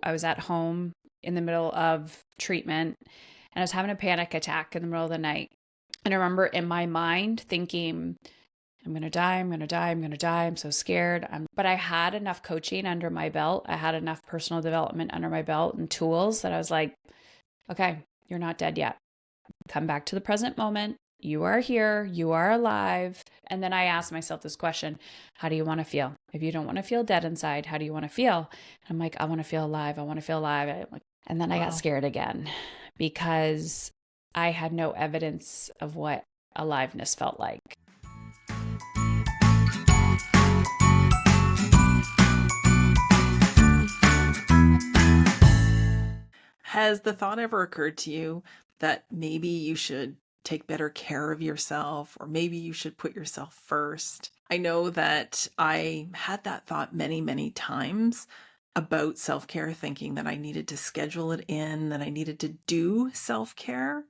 I was at home in the middle of treatment and I was having a panic attack in the middle of the night. And I remember in my mind thinking, I'm going to die. I'm going to die. I'm going to die. I'm so scared. But I had enough coaching under my belt. I had enough personal development under my belt and tools that I was like, okay, you're not dead yet. Come back to the present moment. You are here. You are alive. And then I asked myself this question: how do you want to feel? If you don't want to feel dead inside, how do you want to feel? And I'm like, I want to feel alive. I want to feel alive. And then I got scared again because I had no evidence of what aliveness felt like. Has the thought ever occurred to you that maybe you should take better care of yourself, or maybe you should put yourself first? I know that I had that thought many, many times about self-care, thinking that I needed to schedule it in, that I needed to do self-care,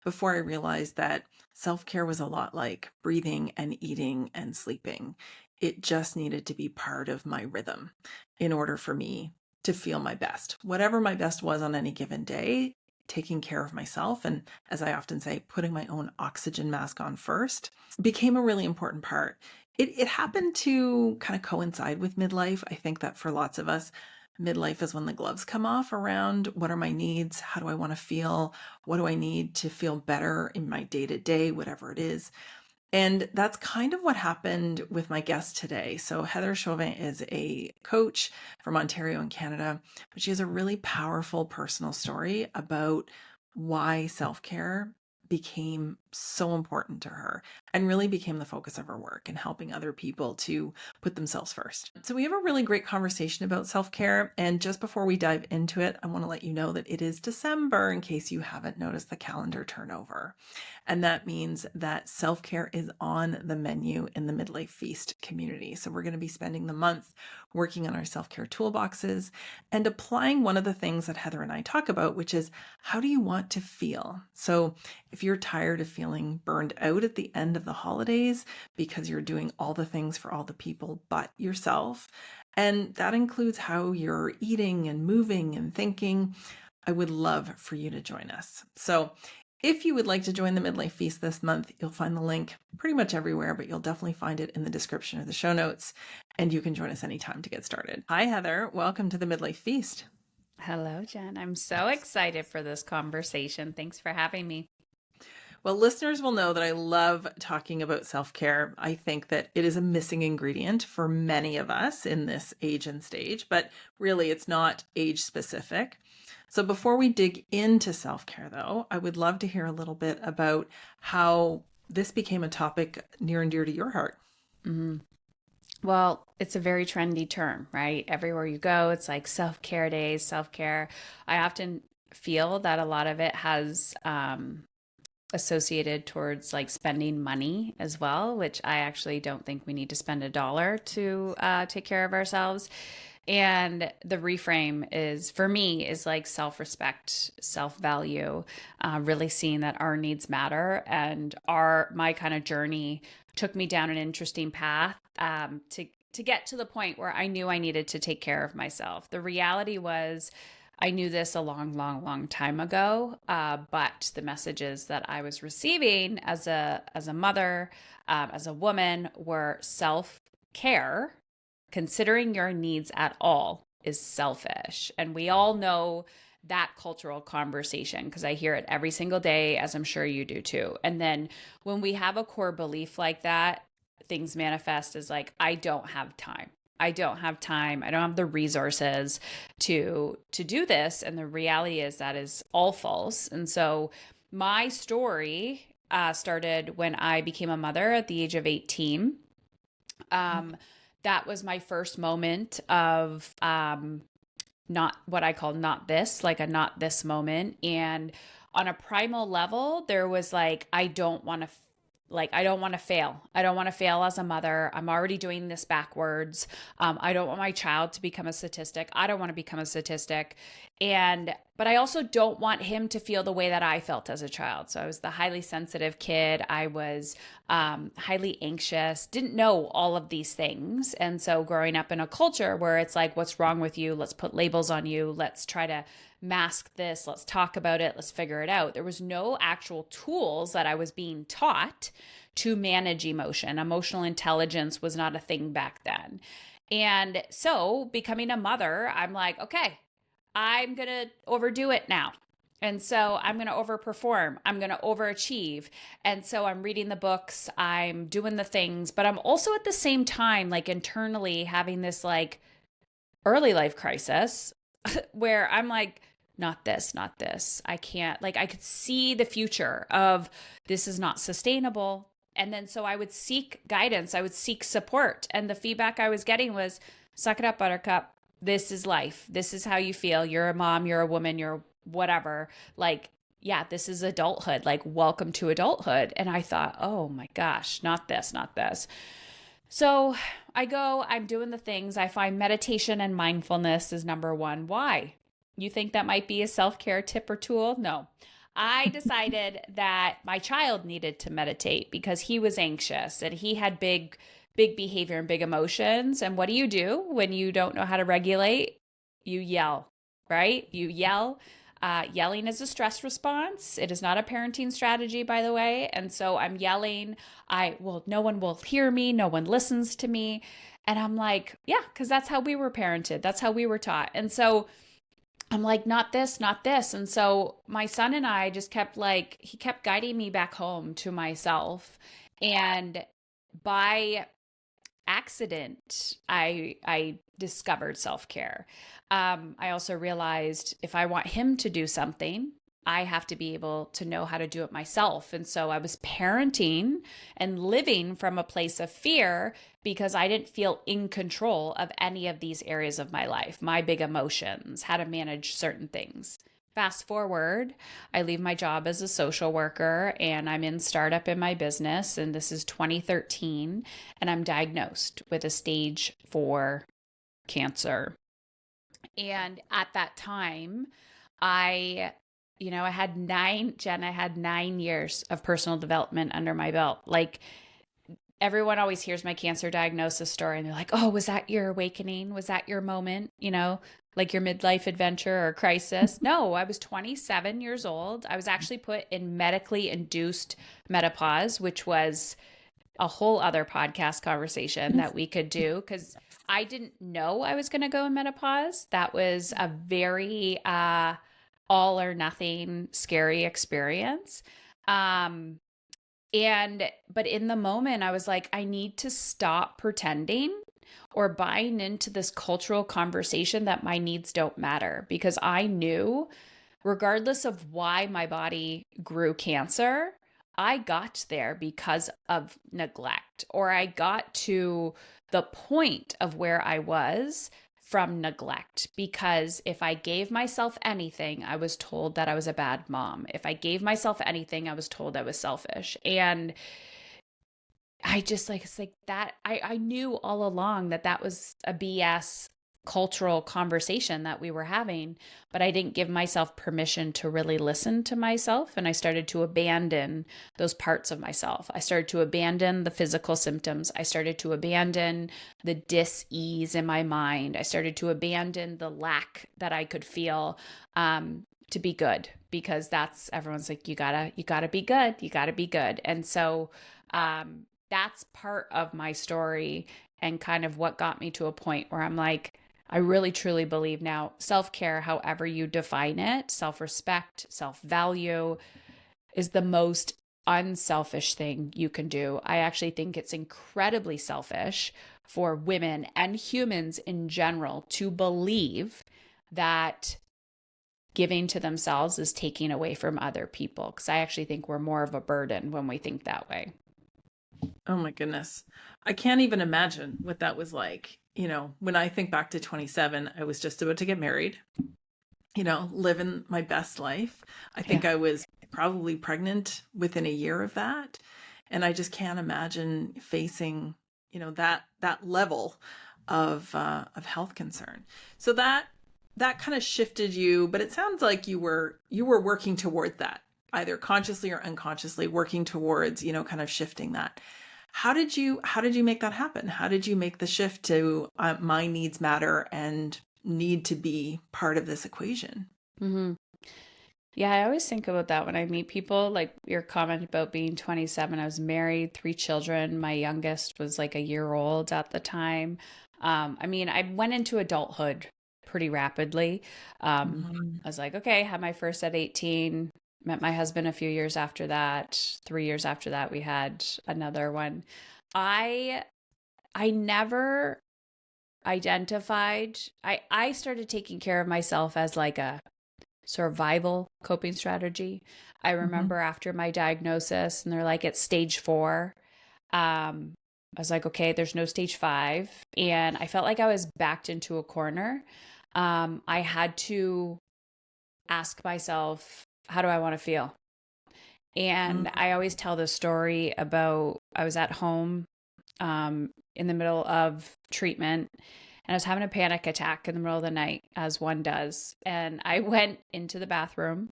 before I realized that self-care was a lot like breathing and eating and sleeping. It just needed to be part of my rhythm in order for me to feel my best. Whatever my best was on any given day, taking care of myself, and as I often say, putting my own oxygen mask on first, became a really important part. It happened to kind of coincide with midlife. I think that for lots of us, midlife is when the gloves come off around what are my needs? How do I want to feel? What do I need to feel better in my day to day, whatever it is? And that's kind of what happened with my guest today. So Heather Chauvin is a coach from Ontario in Canada, but she has a really powerful personal story about why self-care became so important to her and really became the focus of her work and helping other people to put themselves first. So we have a really great conversation about self-care. And just before we dive into it, I want to let you know that it is December in case you haven't noticed the calendar turnover. And that means that self-care is on the menu in the Midlife Feast community. So we're going to be spending the month working on our self-care toolboxes and applying one of the things that Heather and I talk about, which is how do you want to feel? So if you're tired of feeling burned out at the end of the holidays because you're doing all the things for all the people but yourself, and that includes how you're eating and moving and thinking, I would love for you to join us. So if you would like to join the Midlife Feast this month, you'll find the link pretty much everywhere, but you'll definitely find it in the description of the show notes, and you can join us anytime to get started. Hi, Heather. Welcome to the Midlife Feast. Hello, Jen. I'm so excited for this conversation. Thanks for having me. Well, listeners will know that I love talking about self-care. I think that it is a missing ingredient for many of us in this age and stage, but really it's not age specific. So before we dig into self-care, though, I would love to hear a little bit about how this became a topic near and dear to your heart. Mhm. Well, it's a very trendy term, right? Everywhere you go, it's like self-care days, self-care. I often feel that a lot of it has associated towards like spending money as well, which I actually don't think we need to spend a dollar to take care of ourselves. And the reframe is, for me, is like self-respect, self-value, really seeing that our needs matter. And my kind of journey took me down an interesting path to get to the point where I knew I needed to take care of myself. The reality was, I knew this a long, long, long time ago, but the messages that I was receiving as a mother, as a woman, were self-care. Considering your needs at all is selfish. And we all know that cultural conversation because I hear it every single day, as I'm sure you do too. And then when we have a core belief like that, things manifest as like, I don't have time. I don't have time. I don't have the resources to do this. And the reality is that is all false. And so my story started when I became a mother at the age of 18. That was my first moment of not what I call not this, like a not this moment. And on a primal level, there was like, I don't want to Like, I don't want to fail. I don't want to fail as a mother. I'm already doing this backwards. I don't want my child to become a statistic. I don't want to become a statistic. But I also don't want him to feel the way that I felt as a child. So I was the highly sensitive kid. I was highly anxious, didn't know all of these things. And so growing up in a culture where it's like, what's wrong with you? Let's put labels on you. Let's try to mask this. Let's talk about it. Let's figure it out. There was no actual tools that I was being taught to manage emotion. Emotional intelligence was not a thing back then. And so becoming a mother, I'm like, okay, I'm going to overdo it now. And so I'm going to overperform. I'm going to overachieve. And so I'm reading the books, I'm doing the things, but I'm also at the same time, like internally having this like early life crisis where I'm like, not this, not this. I can't, like, I could see the future of this is not sustainable. And then so I would seek guidance, I would seek support. And the feedback I was getting was, suck it up, buttercup. This is life. This is how you feel. You're a mom, you're a woman, you're whatever. Like, yeah, this is adulthood. Like, welcome to adulthood. And I thought, oh my gosh, not this, not this. So I go, I'm doing the things. I find meditation and mindfulness is number one. Why? You think that might be a self-care tip or tool? No. I decided that my child needed to meditate because he was anxious and he had big behavior and big emotions. And what do when you don't know how to regulate? You yell, right? You yell. Yelling is a stress response. It is not a parenting strategy, by the way. And so I'm yelling. No one will hear me. No one listens to me. And I'm like, yeah, because that's how we were parented. That's how we were taught. And so I'm like, not this, not this. And so my son and I just he kept guiding me back home to myself. And by accident, I discovered self-care. I also realized if I want him to do something, I have to be able to know how to do it myself. And so I was parenting and living from a place of fear because I didn't feel in control of any of these areas of my life, my big emotions, how to manage certain things. Fast forward, I leave my job as a social worker and I'm in startup in my business. And this is 2013. And I'm diagnosed with a stage 4 cancer. And at that time, I had I had 9 years of personal development under my belt. Like, everyone always hears my cancer diagnosis story and they're like, oh, was that your awakening? Was that your moment? Like your midlife adventure or crisis? No, I was 27 years old. I was actually put in medically induced menopause, which was a whole other podcast conversation that we could do because I didn't know I was going to go in menopause. That was a very all or nothing scary experience. But in the moment, I was like, I need to stop pretending or buying into this cultural conversation that my needs don't matter, because I knew, regardless of why my body grew cancer, I got there because of neglect, or I got to the point of where I was from neglect. Because if I gave myself anything, I was told that I was a bad mom. If I gave myself anything, I was told I was selfish. And I just it's like that. I knew all along that was a BS cultural conversation that we were having, but I didn't give myself permission to really listen to myself. And I started to abandon those parts of myself. I started to abandon the physical symptoms. I started to abandon the dis-ease in my mind. I started to abandon the lack that I could feel to be good, because everyone's like, you gotta be good. You gotta be good. And so that's part of my story and kind of what got me to a point where I'm like, I really truly believe now self-care, however you define it, self-respect, self-value, is the most unselfish thing you can do. I actually think it's incredibly selfish for women and humans in general to believe that giving to themselves is taking away from other people, because I actually think we're more of a burden when we think that way. Oh my goodness. I can't even imagine what that was like. When I think back to 27, I was just about to get married, living my best life. I think I was probably pregnant within a year of that. And I just can't imagine facing, that level of health concern. So that kind of shifted you, but it sounds like you were working toward that, either consciously or unconsciously working towards, kind of shifting that. How did you make that happen? How did you make the shift to my needs matter and need to be part of this equation? Hmm. Yeah, I always think about that when I meet people, like your comment about being 27. I was married, three children. My youngest was like a year old at the time. I mean, I went into adulthood pretty rapidly. Mhm. I was like, okay, had my first at 18, met my husband a few years after that. 3 years after that, we had another one. I I never identified, I started taking care of myself as like a survival coping strategy. I Mhm. remember after my diagnosis, and they're like, it's stage 4. I was like, okay, there's no stage 5. And I felt like I was backed into a corner. I had to ask myself, how do I want to feel? And Mhm. I always tell this story about I was at home in the middle of treatment, and I was having a panic attack in the middle of the night, as one does. And I went into the bathroom.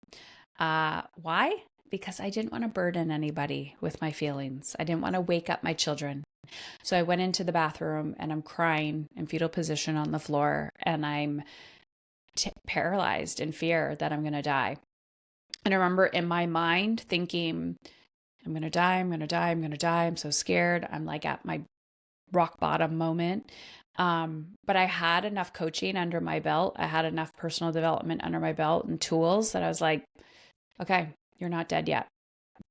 Why? Because I didn't want to burden anybody with my feelings. I didn't want to wake up my children. So I went into the bathroom and I'm crying in fetal position on the floor, and I'm paralyzed in fear that I'm going to die. And I remember in my mind thinking, I'm going to die, I'm going to die, I'm going to die. I'm so scared. I'm like at my rock bottom moment. But I had enough coaching under my belt. I had enough personal development under my belt and tools that I was like, okay, you're not dead yet.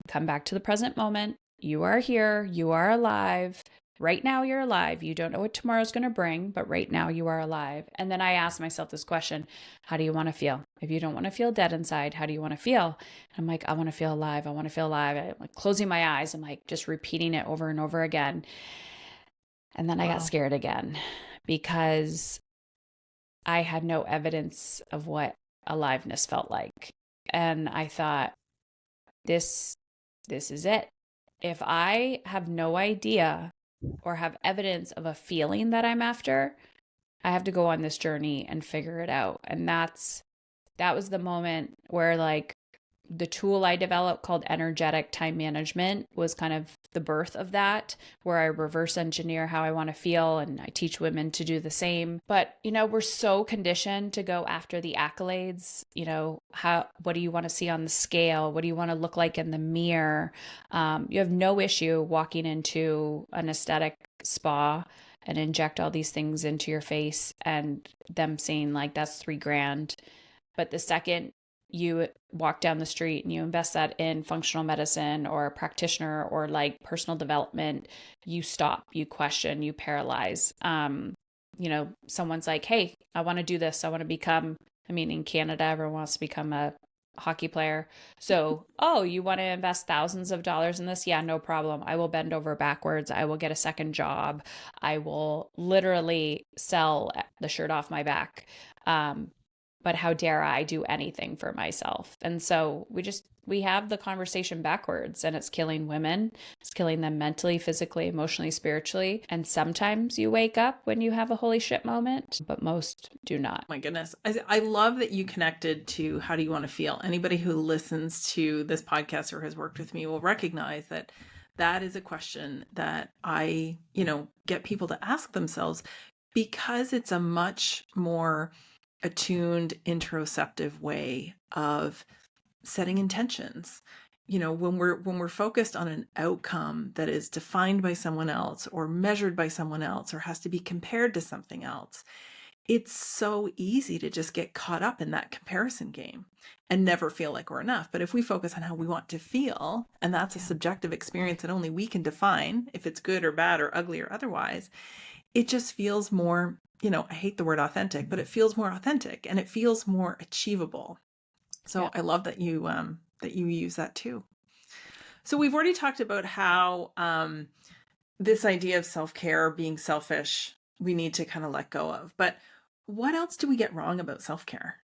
Come back to the present moment. You are here. You are alive. Right now, you're alive. You don't know what tomorrow's going to bring, but right now, you are alive. And then I asked myself this question: how do you want to feel? If you don't want to feel dead inside, how do you want to feel? And I'm like, I want to feel alive. I want to feel alive. I'm like closing my eyes. I'm like just repeating it over and over again. And then I got Wow. scared again because I had no evidence of what aliveness felt like. And I thought, this this is it. If I have no idea or have evidence of a feeling that I'm after, I have to go on this journey and figure it out. And that was the moment where like the tool I developed called energetic time management was kind of the birth of that, where I reverse engineer how I want to feel and I teach women to do the same. But, we're so conditioned to go after the accolades. What do you want to see on the scale? What do you want to look like in the mirror? You have no issue walking into an aesthetic spa and inject all these things into your face and them saying like that's $3,000. But the second you walk down the street and you invest that in functional medicine or a practitioner or like personal development, you stop, you question, you paralyze. Someone's like, hey, I want to do this. I want to become, in Canada, everyone wants to become a hockey player. So, oh, you want to invest thousands of dollars in this? Yeah, no problem. I will bend over backwards. I will get a second job. I will literally sell the shirt off my back. But how dare I do anything for myself? And so we have the conversation backwards, and it's killing women. It's killing them mentally, physically, emotionally, spiritually. And sometimes you wake up when you have a holy shit moment, but most do not. My goodness. I love that you connected to how do you want to feel. Anybody who listens to this podcast or has worked with me will recognize that that is a question that I, get people to ask themselves because it's a much more attuned, interoceptive way of setting intentions. When we're focused on an outcome that is defined by someone else or measured by someone else or has to be compared to something else, it's so easy to just get caught up in that comparison game and never feel like we're enough. But if we focus on how we want to feel, and that's a Yeah. subjective experience that only we can define, if it's good or bad or ugly or otherwise, it just feels more, I hate the word authentic, but it feels more authentic and it feels more achievable. So Yeah. I love that you use that too. So we've already talked about how this idea of self-care being selfish, we need to kind of let go of. But what else do we get wrong about self-care?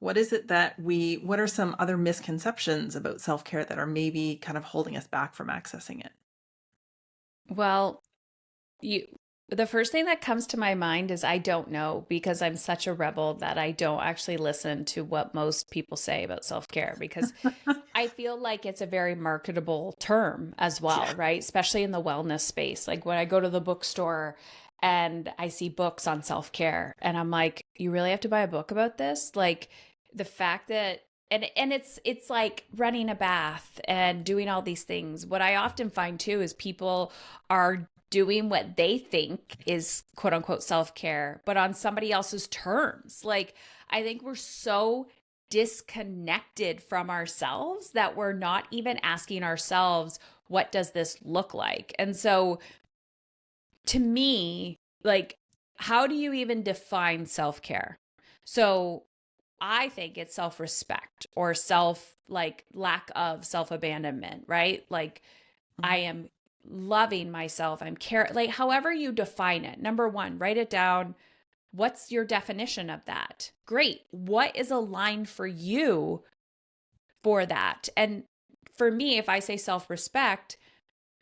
What is it that what are some other misconceptions about self-care that are maybe kind of holding us back from accessing it? Well, you the first thing that comes to my mind is I don't know, because I'm such a rebel that I don't actually listen to what most people say about self-care, because I feel like it's a very marketable term as Yeah. well, right? Especially in the wellness space. Like when I go to the bookstore and I see books on self-care and I'm like, you really have to buy a book about this? Like the fact that and it's like running a bath and doing all these things. What I often find too is people are doing what they think is quote unquote self-care, but on somebody else's terms. Like I think we're so disconnected from ourselves that we're not even asking ourselves, what does this look like? And so to me, like, how do you even define self care? So I think it's self respect or like, lack of self abandonment, right? Like, I Mhm. am loving myself. Like, however you define it. Number one, write it down. What's your definition of that? Great. What is a line for you for that? And for me, if I say self respect,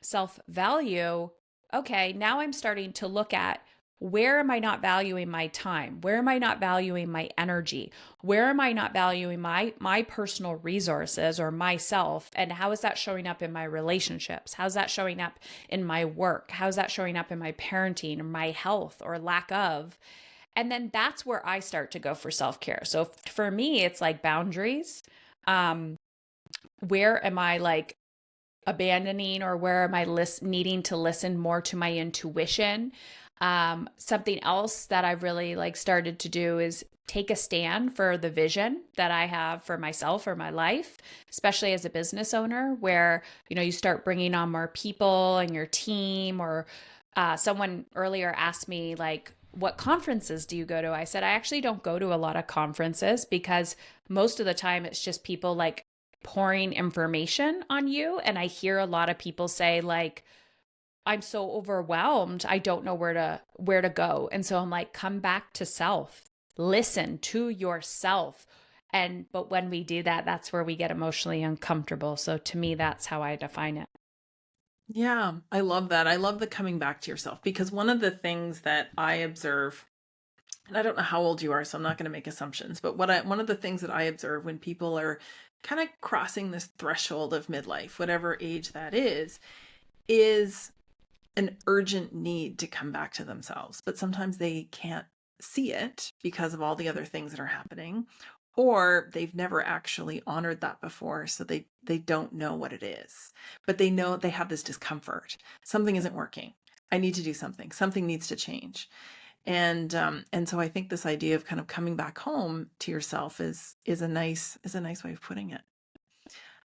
self value, okay, now I'm starting to look at, where am I not valuing my time? Where am I not valuing my energy? Where am I not valuing my personal resources or myself? And how is that showing up in my relationships? How's that showing up in my work? How's that showing up in my parenting or my health or lack of? And then that's where I start to go for self-care. So for me, it's like boundaries. Um, where am I like abandoning, or where am I needing to listen more to my intuition? Something else that I've really like started to do is take a stand for the vision that I have for myself or my life, especially as a business owner, where, you start bringing on more people and your team, or someone earlier asked me, like, what conferences do you go to? I said, I actually don't go to a lot of conferences, because most of the time it's just people like pouring information on you. And I hear a lot of people say, like, I'm so overwhelmed, I don't know where to go. And so I'm like, come back to self. Listen to yourself. But when we do that, that's where we get emotionally uncomfortable. So to me, that's how I define it. Yeah, I love that. I love the coming back to yourself, because one of the things that I observe, and I don't know how old you are, so I'm not going to make assumptions, but one of the things that I observe when people are kind of crossing this threshold of midlife, whatever age that is an urgent need to come back to themselves. But sometimes they can't see it because of all the other things that are happening, or they've never actually honored that before, so they don't know what it is. But they know they have this discomfort. Something isn't working. I need to do something. Something needs to change. And so I think this idea of kind of coming back home to yourself is a nice way of putting it.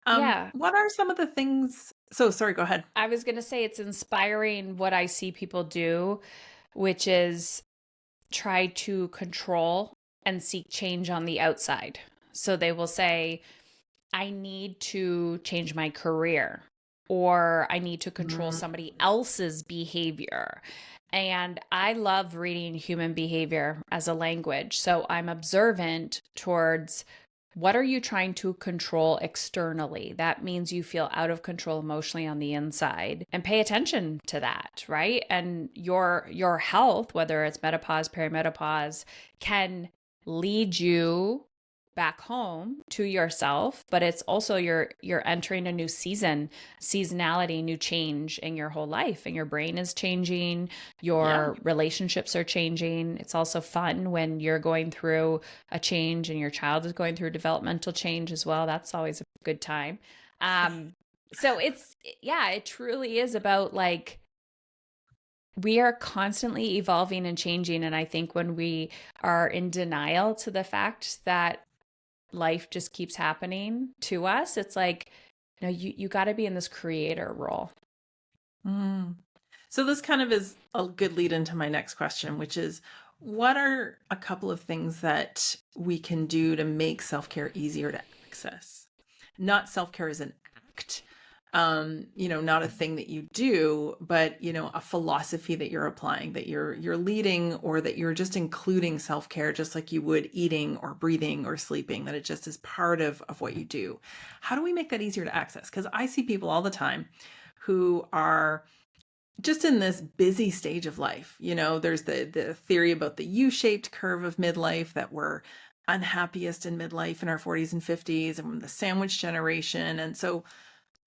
Yeah. What are some of the things? So sorry, go ahead. I was going to say it's inspiring what I see people do, which is try to control and seek change on the outside. So they will say, I need to change my career, or I need to control Mm, somebody else's behavior. And I love reading human behavior as a language. So I'm observant towards, what are you trying to control externally? That means you feel out of control emotionally on the inside, and pay attention to that, right? And your health, whether it's menopause, perimenopause, can lead you back home to yourself, but it's also you're entering a new seasonality, new change in your whole life, and your brain is changing, yeah. your relationships are changing. It's also fun when you're going through a change and your child is going through developmental change as well. That's always a good time. So yeah, it truly is about, like, we are constantly evolving and changing. And I think when we are in denial to the fact that life just keeps happening to us, it's like, no, you got to be in this creator role. Mm. So this kind of is a good lead into my next question, which is, what are a couple of things that we can do to make self-care easier to access? Not self-care as an act, Not a thing that you do, but, a philosophy that you're applying, that you're leading, or that you're just including self-care, just like you would eating or breathing or sleeping, that it just is part of what you do. How do we make that easier to access? Because I see people all the time who are just in this busy stage of life. There's the theory about the U-shaped curve of midlife, that we're unhappiest in midlife in our 40s and 50s, and the sandwich generation. And so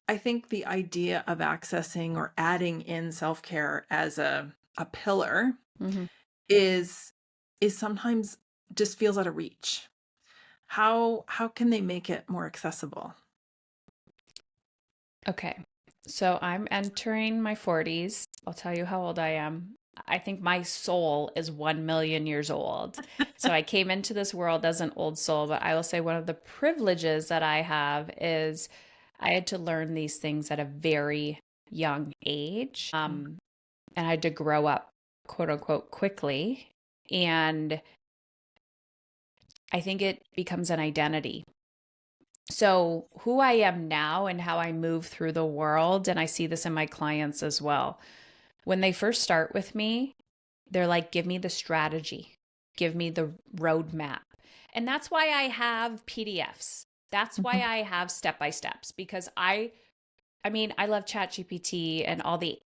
I think the idea of accessing or adding in self-care as a pillar Mm-hmm. is sometimes just feels out of reach. How can they make it more accessible? Okay. So I'm entering my 40s. I'll tell you how old I am. I think my soul is 1 million years old. So I came into this world as an old soul, but I will say one of the privileges that I have is I had to learn these things at a very young age. And I had to grow up, quote unquote, quickly. And I think it becomes an identity. So, who I am now and how I move through the world, and I see this in my clients as well. When they first start with me, they're like, give me the strategy, give me the roadmap. And that's why I have PDFs. That's why I have step by steps, because I mean, I love ChatGPT and all the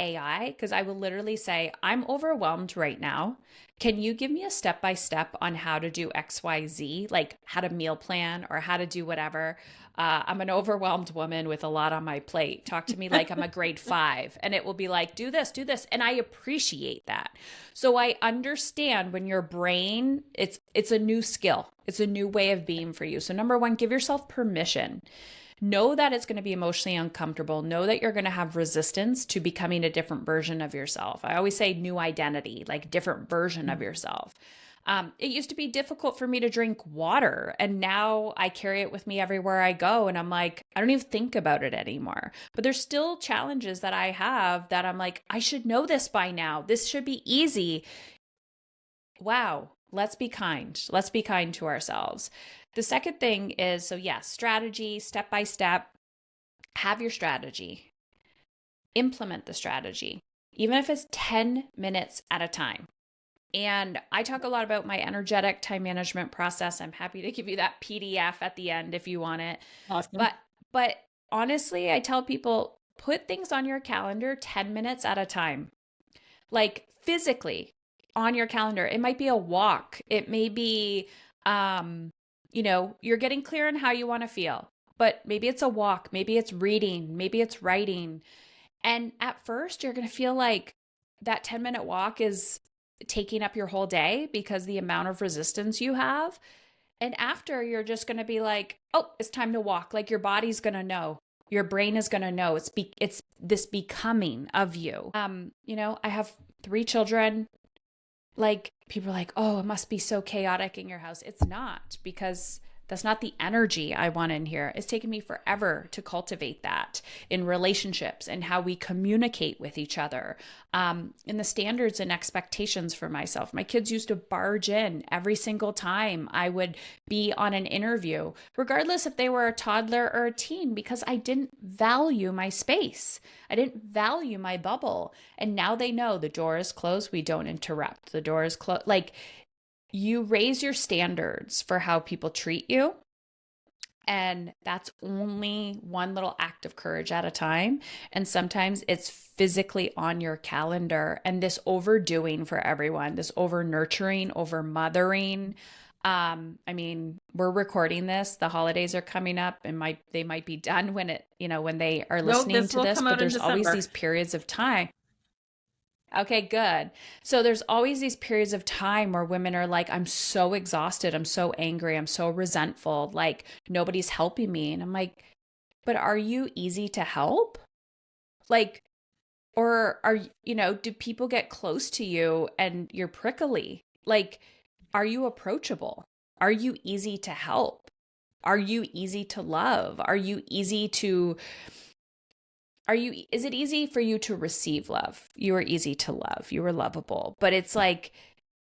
AI, because I will literally say, I'm overwhelmed right now. Can you give me a step by step on how to do XYZ, like how to meal plan or how to do whatever? I'm an overwhelmed woman with a lot on my plate. Talk to me like I'm a grade 5, and it will be like, do this, do this. And I appreciate that. So I understand when your brain, it's a new skill. It's a new way of being for you. So number one, give yourself permission. Know that it's going to be emotionally uncomfortable. Know that you're going to have resistance to becoming a different version of yourself. I always say new identity, like different version of yourself. It used to be difficult for me to drink water, and now I carry it with me everywhere I go. And I'm like, I don't even think about it anymore. But there's still challenges that I have that I'm like, I should know this by now. This should be easy. Wow. Let's be kind. Let's be kind to ourselves. The second thing is, so yes, strategy, step by step, have your strategy, implement the strategy, even if it's 10 minutes at a time. And I talk a lot about my energetic time management process. I'm happy to give you that PDF at the end if you want it. Awesome. But honestly, I tell people, put things on your calendar 10 minutes at a time. Like physically on your calendar. It might be a walk. It may be you're getting clear on how you want to feel, but maybe it's a walk, maybe it's reading, maybe it's writing. And at first, you're going to feel like that 10-minute walk is taking up your whole day because the amount of resistance you have. And after, you're just going to be like, oh, it's time to walk. Like your body's going to know. Your brain is going to know. It's this becoming of you. I have 3 children. Like people are like, oh, it must be so chaotic in your house. It's not, because that's not the energy I want in here. It's taken me forever to cultivate that in relationships and how we communicate with each other, in the standards and expectations for myself. My kids used to barge in every single time I would be on an interview, regardless if they were a toddler or a teen, because I didn't value my space. I didn't value my bubble. And now they know the door is closed. We don't interrupt. The door is closed. Like, you raise your standards for how people treat you. And that's only one little act of courage at a time. And sometimes it's physically on your calendar. And this overdoing for everyone, this over nurturing, over mothering. We're recording this. The holidays are coming up, and they might be done when they are listening to this. But there's always these periods of time. Okay, good. So there's always these periods of time where women are like, I'm so exhausted. I'm so angry. I'm so resentful. Like nobody's helping me. And I'm like, but are you easy to help? Like, or do people get close to you and you're prickly? Like, are you approachable? Are you easy to help? Are you easy to love? Is it easy for you to receive love? You are easy to love. You are lovable. But it's like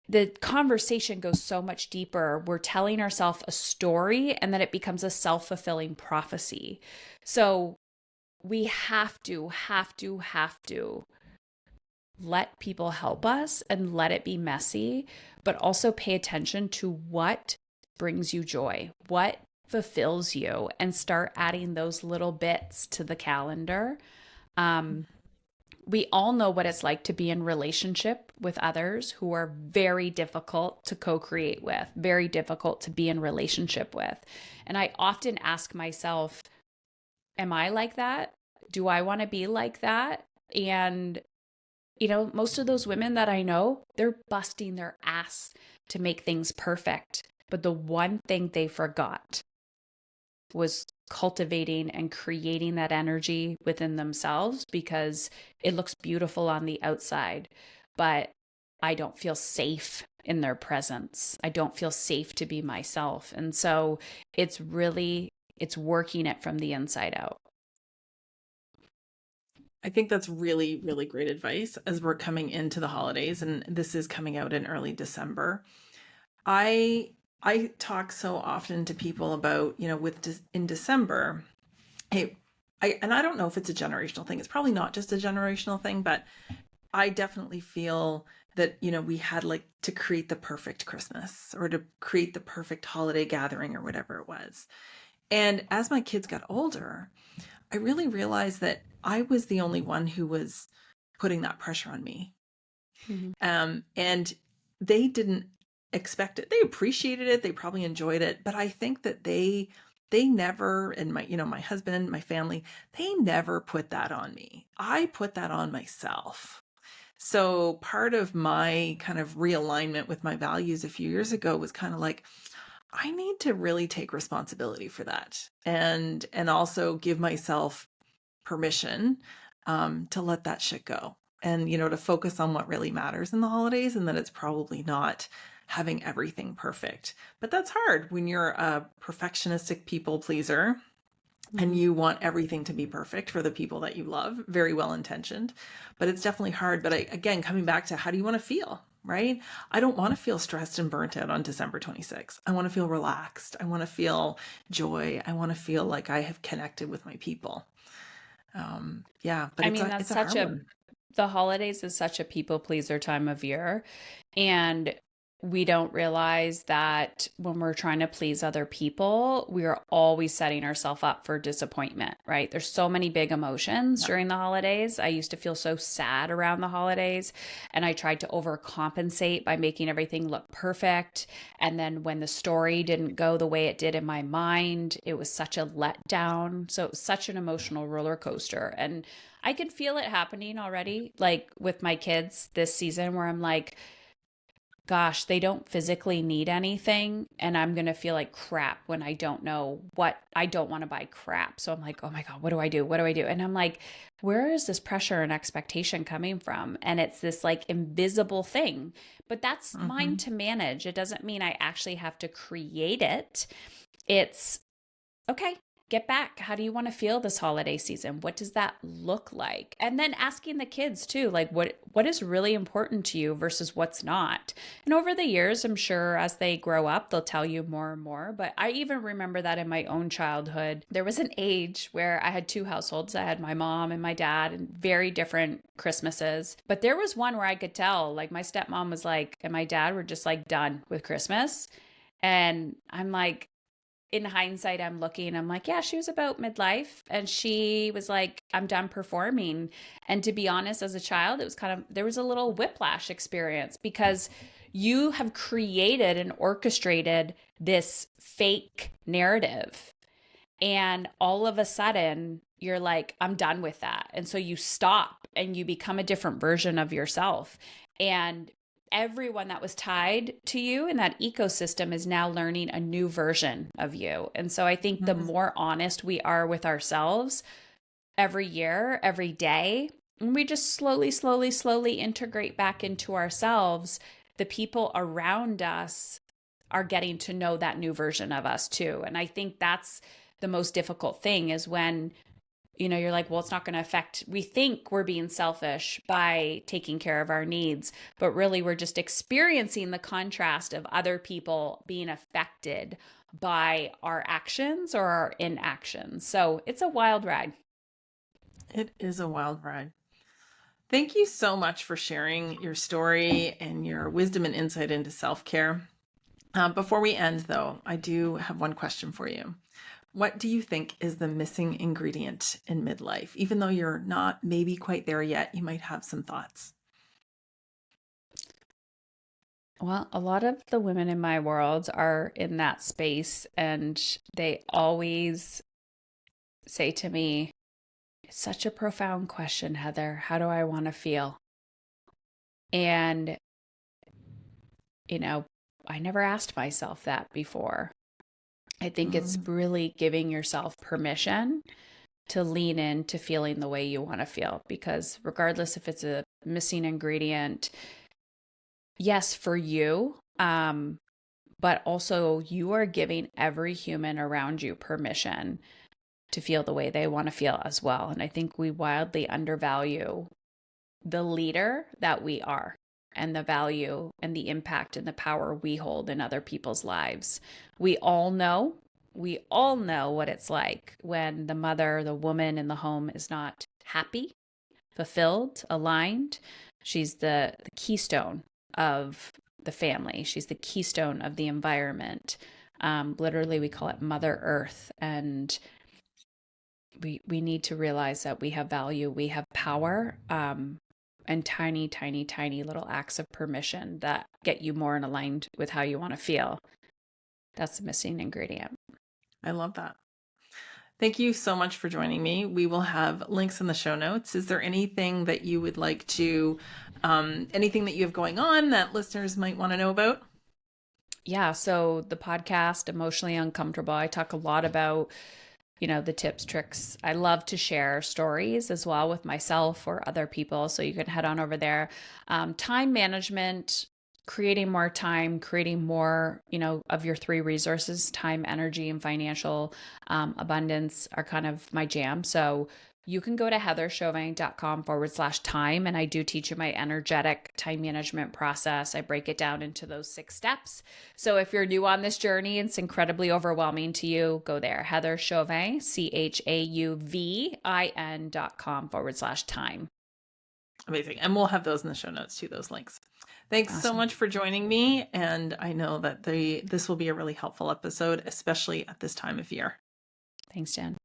the conversation goes so much deeper. We're telling ourselves a story, and then it becomes a self-fulfilling prophecy. So we have to let people help us and let it be messy, but also pay attention to what brings you joy, what fulfills you, and start adding those little bits to the calendar. We all know what it's like to be in relationship with others who are very difficult to co-create with, very difficult to be in relationship with. And I often ask myself, am I like that? Do I want to be like that? And most of those women that I know, they're busting their ass to make things perfect. But the one thing they forgot was cultivating and creating that energy within themselves, because it looks beautiful on the outside, but I don't feel safe in their presence. I don't feel safe to be myself. And so it's working it from the inside out. I think that's really, really great advice as we're coming into the holidays, and this is coming out in early December. I talk so often to people about, in December, hey, and I don't know if it's a generational thing. It's probably not just a generational thing, but I definitely feel that, we had like to create the perfect Christmas or to create the perfect holiday gathering or whatever it was. And as my kids got older, I really realized that I was the only one who was putting that pressure on me. And they didn't expect it. They appreciated it. They probably enjoyed it. But I think that they never, and my husband, my family, they never put that on me. I put that on myself. So part of my kind of realignment with my values a few years ago was kind of like, I need to really take responsibility for that, and also give myself permission to let that shit go, and to focus on what really matters in the holidays, and that it's probably not having everything perfect. But that's hard when you're a perfectionistic people pleaser and you want everything to be perfect for the people that you love. Very well intentioned, but it's definitely hard. But again, coming back to, how do you want to feel? Right? I don't want to feel stressed and burnt out on December 26th. I want to feel relaxed. I want to feel joy. I want to feel like I have connected with my people. Yeah, but it's a hard one. The holidays is such a people pleaser time of year. And we don't realize that when we're trying to please other people, we are always setting ourselves up for disappointment, right? There's so many big emotions during the holidays. I used to feel so sad around the holidays, and I tried to overcompensate by making everything look perfect. And then when the story didn't go the way it did in my mind, it was such a letdown. So it was such an emotional roller coaster. And I could feel it happening already, like with my kids this season, where I'm like, gosh, they don't physically need anything, and I'm going to feel like crap when I don't know what. I don't want to buy crap. So I'm like, oh my God, what do I do? What do I do? And I'm like, where is this pressure and expectation coming from? And it's this like invisible thing, but that's mine to manage. It doesn't mean I actually have to create it. It's okay. Get back. How do you want to feel this holiday season? What does that look like? And then asking the kids too, like what is really important to you versus what's not. And over the years, I'm sure as they grow up, they'll tell you more and more. But I even remember that in my own childhood, there was an age where I had two households. I had my mom and my dad, and very different Christmases. But there was one where I could tell, like my stepmom was like, and my dad were just like done with Christmas. And I'm like, in hindsight, I'm looking, I'm like, yeah, she was about midlife. And she was like, I'm done performing. And to be honest, as a child, it was there was a little whiplash experience, because you have created and orchestrated this fake narrative. And all of a sudden, you're like, I'm done with that. And so you stop and you become a different version of yourself. And everyone that was tied to you in that ecosystem is now learning a new version of you. And so I think the more honest we are with ourselves every year, every day, and we just slowly integrate back into ourselves, the people around us are getting to know that new version of us too. And I think that's the most difficult thing, is when you're like, well, it's not going to affect, we think we're being selfish by taking care of our needs, but really we're just experiencing the contrast of other people being affected by our actions or our inactions. So it's a wild ride. It is a wild ride. Thank you so much for sharing your story and your wisdom and insight into self-care. Before we end, though, I do have one question for you. What do you think is the missing ingredient in midlife? Even though you're not maybe quite there yet, you might have some thoughts. Well, a lot of the women in my world are in that space, and they always say to me, it's such a profound question, Heather. How do I want to feel? And, you know, I never asked myself that before. I think it's really giving yourself permission to lean into feeling the way you want to feel, because regardless if it's a missing ingredient, yes, for you, but also you are giving every human around you permission to feel the way they want to feel as well. And I think we wildly undervalue the leader that we are and the value and the impact and the power we hold in other people's lives. We all know what it's like when the mother, the woman in the home is not happy, fulfilled, aligned. She's the keystone of the family. She's the keystone of the environment. Literally, we call it Mother Earth. And we need to realize that we have value, we have power, and tiny, tiny, tiny little acts of permission that get you more in aligned with how you want to feel. That's the missing ingredient. I love that. Thank you so much for joining me. We will have links in the show notes. Is there anything that you would like to, anything that you have going on that listeners might want to know about? Yeah. So the podcast, Emotionally Uncomfortable, I talk a lot about, the tips, tricks. I love to share stories as well with myself or other people. So you can head on over there. Time management, creating more time, creating more, of your three resources, time, energy, and financial abundance are kind of my jam. So you can go to heatherchauvin.com/time. And I do teach you my energetic time management process. I break it down into those 6 steps. So if you're new on this journey and it's incredibly overwhelming to you, go there, Heather Chauvin, CHAUVIN.com/time. Amazing. And we'll have those in the show notes too, those links. Thanks so Awesome. much for joining me. And I know that this will be a really helpful episode, especially at this time of year. Thanks, Jen.